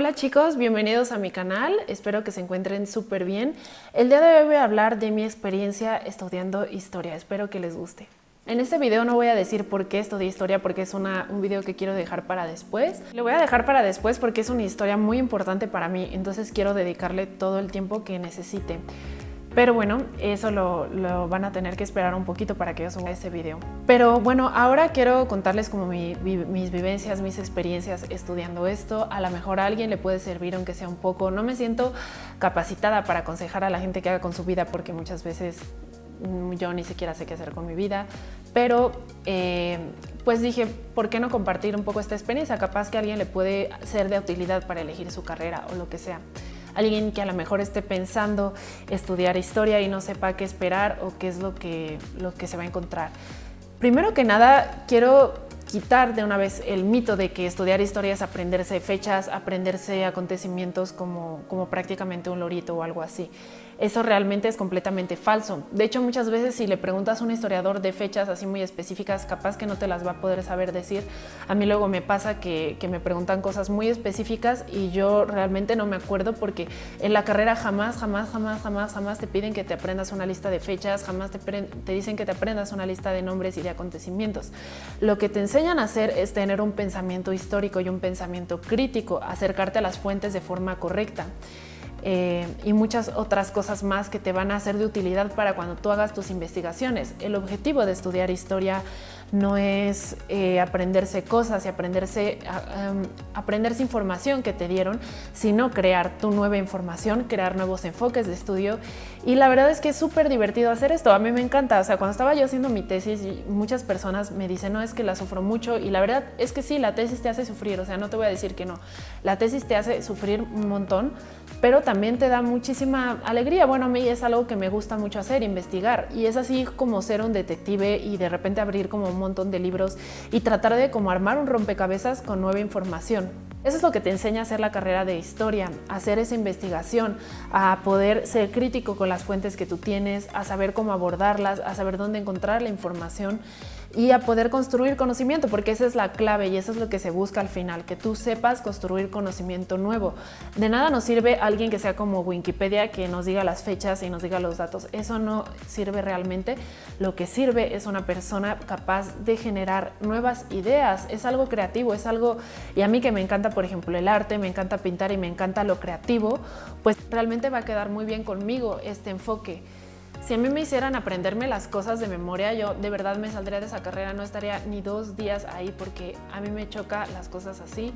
Hola chicos, bienvenidos a mi canal, espero que se encuentren súper bien. El día de hoy voy a hablar de mi experiencia estudiando historia, espero que les guste. En este video no voy a decir por qué estudié historia porque es un video que quiero dejar para después. Lo voy a dejar para después porque es una historia muy importante para mí, entonces quiero dedicarle todo el tiempo que necesite. Pero bueno, eso lo van a tener que esperar un poquito para que yo suba ese video. Pero bueno, ahora quiero contarles como mis vivencias, mis experiencias estudiando esto. A lo mejor a alguien le puede servir aunque sea un poco. No me siento capacitada para aconsejar a la gente que haga con su vida porque muchas veces yo ni siquiera sé qué hacer con mi vida. Pero pues dije, ¿por qué no compartir un poco esta experiencia? Capaz que a alguien le puede ser de utilidad para elegir su carrera o lo que sea. Alguien que a lo mejor esté pensando estudiar historia y no sepa qué esperar o qué es lo que se va a encontrar. Primero que nada, quiero quitar de una vez el mito de que estudiar historia es aprenderse fechas, aprenderse acontecimientos como prácticamente un lorito o algo así. Eso realmente es completamente falso. De hecho, muchas veces si le preguntas a un historiador de fechas así muy específicas, capaz que no te las va a poder saber decir. A mí luego me pasa que me preguntan cosas muy específicas y yo realmente no me acuerdo porque en la carrera jamás te piden que te aprendas una lista de fechas, jamás te dicen que te aprendas una lista de nombres y de acontecimientos. Lo que te enseñan a hacer es tener un pensamiento histórico y un pensamiento crítico, acercarte a las fuentes de forma correcta. Y muchas otras cosas más que te van a ser de utilidad para cuando tú hagas tus investigaciones. El objetivo de estudiar historia no es aprenderse cosas y aprenderse información que te dieron, sino crear tu nueva información, crear nuevos enfoques de estudio. Y la verdad es que es súper divertido hacer esto. A mí me encanta. O sea, cuando estaba yo haciendo mi tesis, muchas personas me dicen, no, es que la sufro mucho. Y la verdad es que sí, la tesis te hace sufrir. O sea, no te voy a decir que no. La tesis te hace sufrir un montón, pero también te da muchísima alegría. Bueno, a mí es algo que me gusta mucho hacer, investigar. Y es así como ser un detective y de repente abrir como un montón de libros y tratar de como armar un rompecabezas con nueva información. Eso es lo que te enseña a hacer la carrera de historia, a hacer esa investigación, a poder ser crítico con las fuentes que tú tienes, a saber cómo abordarlas, a saber dónde encontrar la información y a poder construir conocimiento, porque esa es la clave y eso es lo que se busca al final, que tú sepas construir conocimiento nuevo. De nada nos sirve alguien que sea como Wikipedia, que nos diga las fechas y nos diga los datos. Eso no sirve realmente. Lo que sirve es una persona capaz de generar nuevas ideas. Es algo creativo, es algo, y a mí que me encanta, por ejemplo, el arte, me encanta pintar y me encanta lo creativo, pues realmente va a quedar muy bien conmigo este enfoque. Si a mí me hicieran aprenderme las cosas de memoria, yo de verdad me saldría de esa carrera, no estaría ni 2 días ahí porque a mí me choca las cosas así.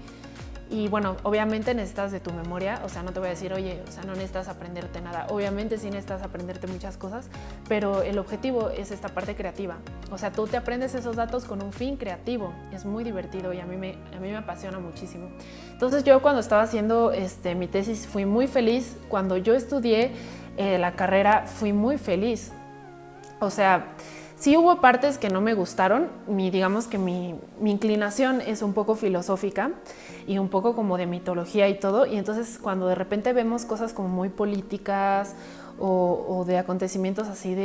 Y bueno, obviamente necesitas de tu memoria, o sea, no te voy a decir, oye, o sea, no necesitas aprenderte nada. Obviamente sí necesitas aprenderte muchas cosas, pero el objetivo es esta parte creativa. O sea, tú te aprendes esos datos con un fin creativo. Es muy divertido y a mí me apasiona muchísimo. Entonces yo cuando estaba haciendo mi tesis fui muy feliz. Cuando yo estudié la carrera fui muy feliz. O sea, sí hubo partes que no me gustaron, digamos que mi inclinación es un poco filosófica y un poco como de mitología y todo, y entonces cuando de repente vemos cosas como muy políticas o de acontecimientos así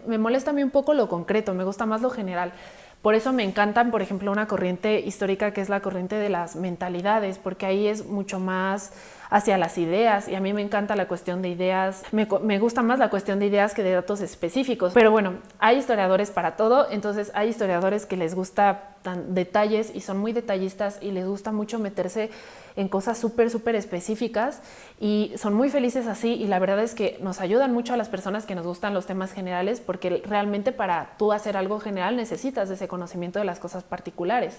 me molesta a mí un poco lo concreto, me gusta más lo general. Por eso me encantan, por ejemplo, una corriente histórica que es la corriente de las mentalidades, porque ahí es mucho más hacia las ideas y a mí me encanta la cuestión de ideas, me gusta más la cuestión de ideas que de datos específicos. Pero bueno, hay historiadores para todo, entonces hay historiadores que les gusta detalles y son muy detallistas y les gusta mucho meterse en cosas súper específicas y son muy felices así, y la verdad es que nos ayudan mucho a las personas que nos gustan los temas generales, porque realmente para tú hacer algo general necesitas de ese conocimiento de las cosas particulares.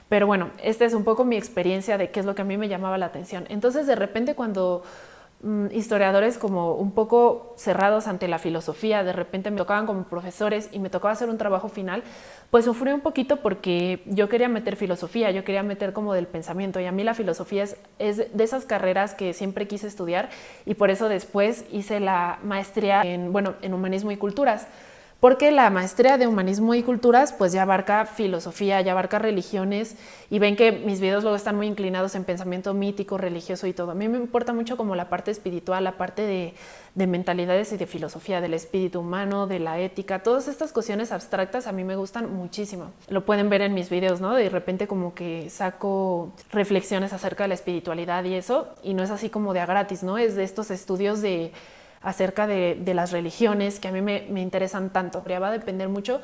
Pero bueno, esta es un poco mi experiencia de qué es lo que a mí me llamaba la atención. Entonces de repente cuando historiadores como un poco cerrados ante la filosofía, de repente me tocaban como profesores y me tocaba hacer un trabajo final, pues sufrí un poquito porque yo quería meter filosofía, yo quería meter como del pensamiento, y a mí la filosofía es de esas carreras que siempre quise estudiar, y por eso después hice la maestría en humanismo y culturas, porque la maestría de humanismo y culturas pues ya abarca filosofía, ya abarca religiones, y ven que mis videos luego están muy inclinados en pensamiento mítico, religioso y todo. A mí me importa mucho como la parte espiritual, la parte de mentalidades y de filosofía, del espíritu humano, de la ética, todas estas cuestiones abstractas a mí me gustan muchísimo. Lo pueden ver en mis videos, ¿no? De repente como que saco reflexiones acerca de la espiritualidad y eso, y no es así como de a gratis, ¿no? Es de estos estudios acerca de las religiones que a mí me interesan tanto. Va a depender mucho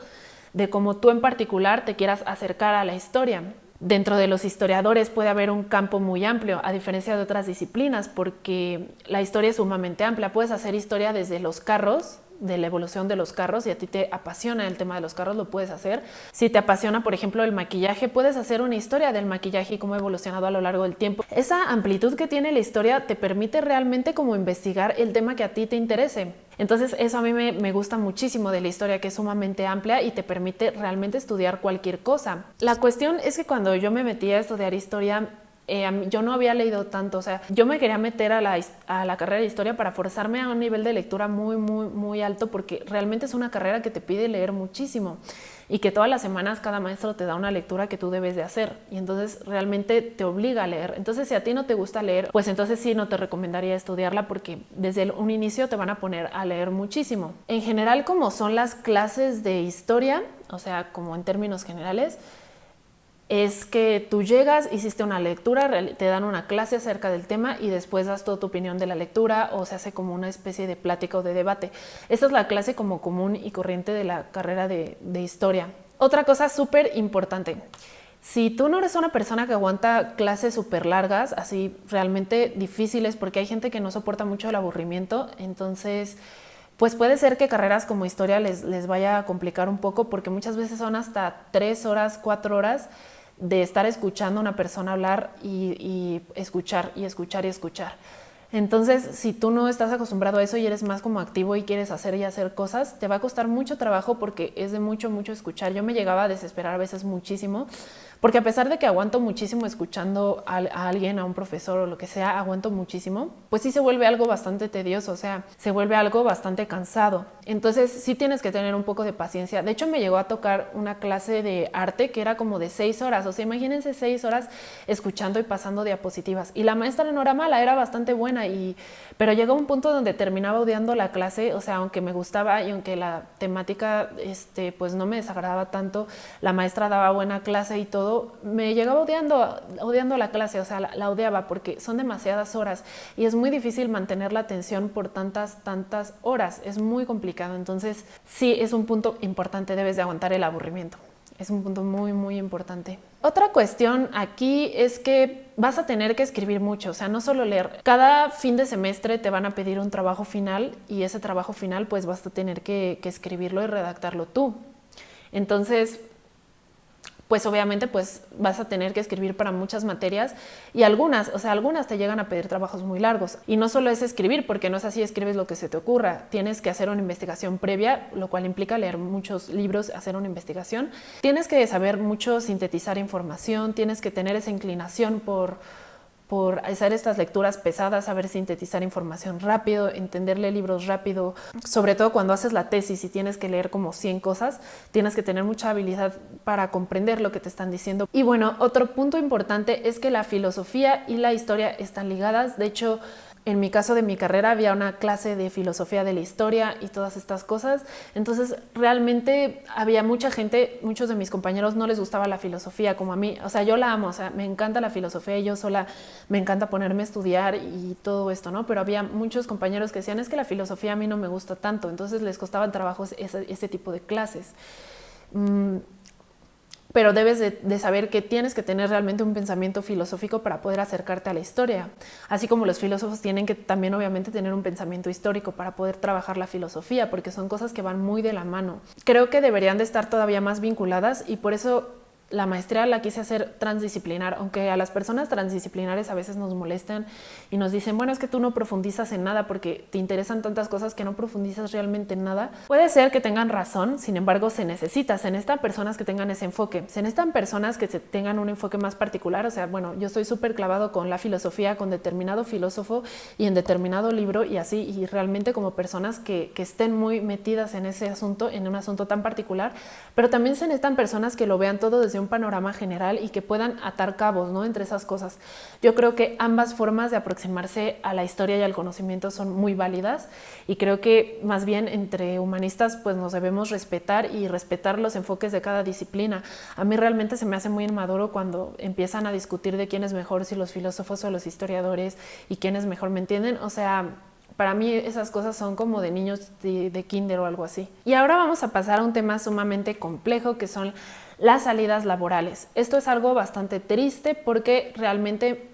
de cómo tú en particular te quieras acercar a la historia. Dentro de los historiadores puede haber un campo muy amplio, a diferencia de otras disciplinas, porque la historia es sumamente amplia. Puedes hacer historia desde los carros, de la evolución de los carros, y a ti te apasiona el tema de los carros, lo puedes hacer. Si te apasiona, por ejemplo, el maquillaje, puedes hacer una historia del maquillaje y cómo ha evolucionado a lo largo del tiempo. Esa amplitud que tiene la historia te permite realmente como investigar el tema que a ti te interese. Entonces eso a mí me gusta muchísimo de la historia, que es sumamente amplia y te permite realmente estudiar cualquier cosa. La cuestión es que cuando yo me metí a estudiar historia, yo no había leído tanto, o sea, yo me quería meter a la carrera de historia para forzarme a un nivel de lectura muy alto, porque realmente es una carrera que te pide leer muchísimo y que todas las semanas cada maestro te da una lectura que tú debes de hacer, y entonces realmente te obliga a leer. Entonces si a ti no te gusta leer, pues entonces sí no te recomendaría estudiarla, porque desde un inicio te van a poner a leer muchísimo. En general, como son las clases de historia, o sea, como en términos generales, es que tú llegas, hiciste una lectura, te dan una clase acerca del tema y después das toda tu opinión de la lectura, o se hace como una especie de plática o de debate. Esta es la clase como común y corriente de la carrera de historia. Otra cosa súper importante: si tú no eres una persona que aguanta clases súper largas, así realmente difíciles, porque hay gente que no soporta mucho el aburrimiento, entonces pues puede ser que carreras como historia les vaya a complicar un poco, porque muchas veces son hasta 3 horas, 4 horas de estar escuchando a una persona hablar y escuchar y escuchar y escuchar. Entonces, si tú no estás acostumbrado a eso y eres más como activo y quieres hacer y hacer cosas, te va a costar mucho trabajo, porque es de mucho escuchar. Yo me llegaba a desesperar a veces muchísimo, porque a pesar de que aguanto muchísimo escuchando a alguien, a un profesor o lo que sea, aguanto muchísimo, pues sí se vuelve algo bastante tedioso, o sea, se vuelve algo bastante cansado. Entonces sí tienes que tener un poco de paciencia. De hecho, me llegó a tocar una clase de arte que era como de 6 horas, o sea, imagínense 6 horas escuchando y pasando diapositivas. Y la maestra no era mala, era bastante buena, pero llegó un punto donde terminaba odiando la clase, o sea, aunque me gustaba y aunque la temática pues no me desagradaba tanto, la maestra daba buena clase y todo, me llegaba odiando la clase, o sea, la odiaba, porque son demasiadas horas y es muy difícil mantener la atención por tantas horas, es muy complicado. Entonces sí, es un punto importante, debes de aguantar el aburrimiento. Es un punto muy importante. Otra cuestión aquí es que vas a tener que escribir mucho, o sea, no solo leer. Cada fin de semestre te van a pedir un trabajo final, y ese trabajo final pues vas a tener que escribirlo y redactarlo tú. Entonces, pues obviamente pues vas a tener que escribir para muchas materias, y algunas te llegan a pedir trabajos muy largos. Y no solo es escribir, porque no es así, escribes lo que se te ocurra. Tienes que hacer una investigación previa, lo cual implica leer muchos libros, hacer una investigación. Tienes que saber mucho sintetizar información, tienes que tener esa inclinación por hacer estas lecturas pesadas, saber sintetizar información rápido, entenderle libros rápido, sobre todo cuando haces la tesis y tienes que leer como 100 cosas, tienes que tener mucha habilidad para comprender lo que te están diciendo. Y bueno, otro punto importante es que la filosofía y la historia están ligadas. De hecho, en mi caso de mi carrera había una clase de filosofía de la historia y todas estas cosas. Entonces realmente había mucha gente, muchos de mis compañeros no les gustaba la filosofía como a mí. O sea, yo la amo, o sea, me encanta la filosofía y yo sola me encanta ponerme a estudiar y todo esto, ¿no? Pero había muchos compañeros que decían, es que la filosofía a mí no me gusta tanto. Entonces les costaban trabajos ese tipo de clases. Pero debes de saber que tienes que tener realmente un pensamiento filosófico para poder acercarte a la historia, así como los filósofos tienen que también obviamente tener un pensamiento histórico para poder trabajar la filosofía, porque son cosas que van muy de la mano. Creo que deberían de estar todavía más vinculadas, y por eso la maestría la quise hacer transdisciplinar, aunque a las personas transdisciplinares a veces nos molestan y nos dicen, bueno, es que tú no profundizas en nada porque te interesan tantas cosas que no profundizas realmente en nada. Puede ser que tengan razón, sin embargo se necesitan personas que tengan ese enfoque, se necesitan personas que tengan un enfoque más particular. O sea, bueno, yo estoy súper clavado con la filosofía, con determinado filósofo y en determinado libro y así, y realmente como personas que estén muy metidas en ese asunto, en un asunto tan particular, pero también se necesitan personas que lo vean todo desde un panorama general y que puedan atar cabos, ¿no?, entre esas cosas. Yo creo que ambas formas de aproximarse a la historia y al conocimiento son muy válidas y creo que más bien entre humanistas pues nos debemos respetar y respetar los enfoques de cada disciplina. A mí realmente se me hace muy inmaduro cuando empiezan a discutir de quién es mejor, si los filósofos o los historiadores, y quién es mejor, ¿me entienden? O sea, para mí esas cosas son como de niños de kinder o algo así. Y ahora vamos a pasar a un tema sumamente complejo que son las salidas laborales. Esto es algo bastante triste porque realmente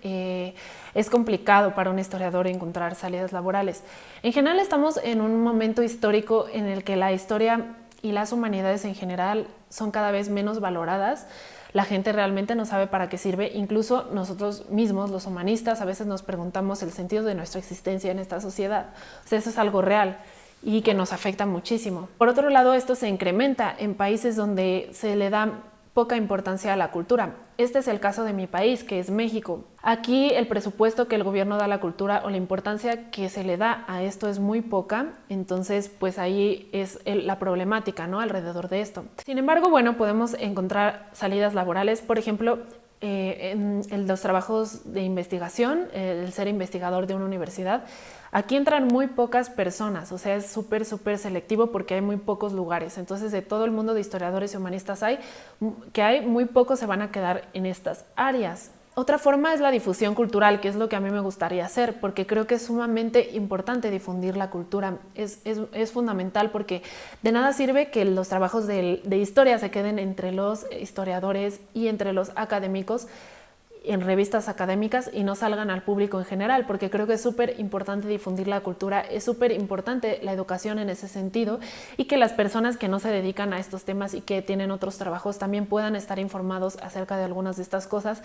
es complicado para un historiador encontrar salidas laborales. En general estamos en un momento histórico en el que la historia y las humanidades en general son cada vez menos valoradas. La gente realmente no sabe para qué sirve. Incluso nosotros mismos, los humanistas, a veces nos preguntamos el sentido de nuestra existencia en esta sociedad. O sea, eso es algo real y que nos afecta muchísimo. Por otro lado, esto se incrementa en países donde se le da poca importancia a la cultura. Este es el caso de mi país, que es México. Aquí el presupuesto que el gobierno da a la cultura o la importancia que se le da a esto es muy poca, entonces pues ahí es la problemática, ¿no?, alrededor de esto. Sin embargo, bueno, podemos encontrar salidas laborales, por ejemplo, en los trabajos de investigación, el ser investigador de una universidad. Aquí entran muy pocas personas, o sea, es súper selectivo porque hay muy pocos lugares. Entonces, de todo el mundo de historiadores y humanistas muy pocos se van a quedar en estas áreas. Otra forma es la difusión cultural, que es lo que a mí me gustaría hacer, porque creo que es sumamente importante difundir la cultura. Es fundamental porque de nada sirve que los trabajos de historia se queden entre los historiadores y entre los académicos en revistas académicas y no salgan al público en general, porque creo que es súper importante difundir la cultura, es súper importante la educación en ese sentido, y que las personas que no se dedican a estos temas y que tienen otros trabajos también puedan estar informados acerca de algunas de estas cosas,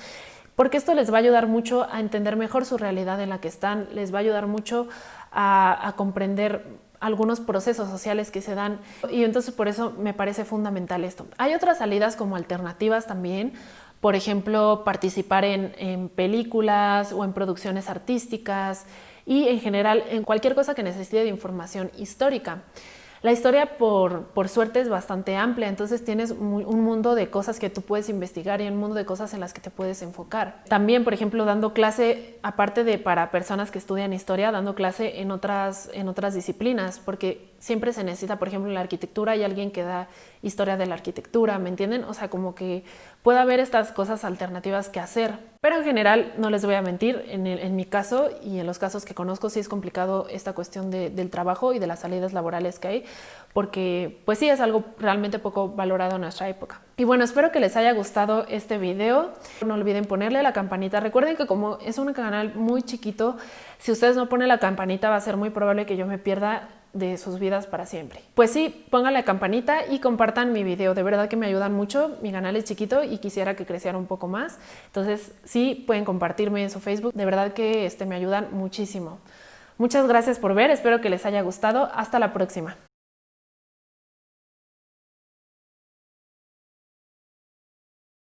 porque esto les va a ayudar mucho a entender mejor su realidad en la que están, les va a ayudar mucho a comprender algunos procesos sociales que se dan, y entonces por eso me parece fundamental esto. Hay otras salidas como alternativas también. Por ejemplo, participar en películas o en producciones artísticas y en general en cualquier cosa que necesite de información histórica. La historia, por suerte, es bastante amplia, entonces tienes un mundo de cosas que tú puedes investigar y un mundo de cosas en las que te puedes enfocar. También, por ejemplo, dando clase, aparte de para personas que estudian historia, dando clase en otras disciplinas, porque siempre se necesita, por ejemplo, en la arquitectura hay alguien que da historia de la arquitectura, ¿me entienden? O sea, como que puede haber estas cosas alternativas que hacer. Pero en general, no les voy a mentir, en mi caso y en los casos que conozco, sí es complicado esta cuestión del trabajo y de las salidas laborales que hay, porque pues sí es algo realmente poco valorado en nuestra época. Y bueno, espero que les haya gustado este video. No olviden ponerle la campanita. Recuerden que como es un canal muy chiquito, si ustedes no ponen la campanita va a ser muy probable que yo me pierda de sus vidas para siempre. Pues sí, pongan la campanita y compartan mi video, de verdad que me ayudan mucho. Mi canal es chiquito y quisiera que creciera un poco más, entonces sí pueden compartirme en su Facebook, de verdad que me ayudan muchísimo. Muchas gracias por ver, espero que les haya gustado, hasta la próxima.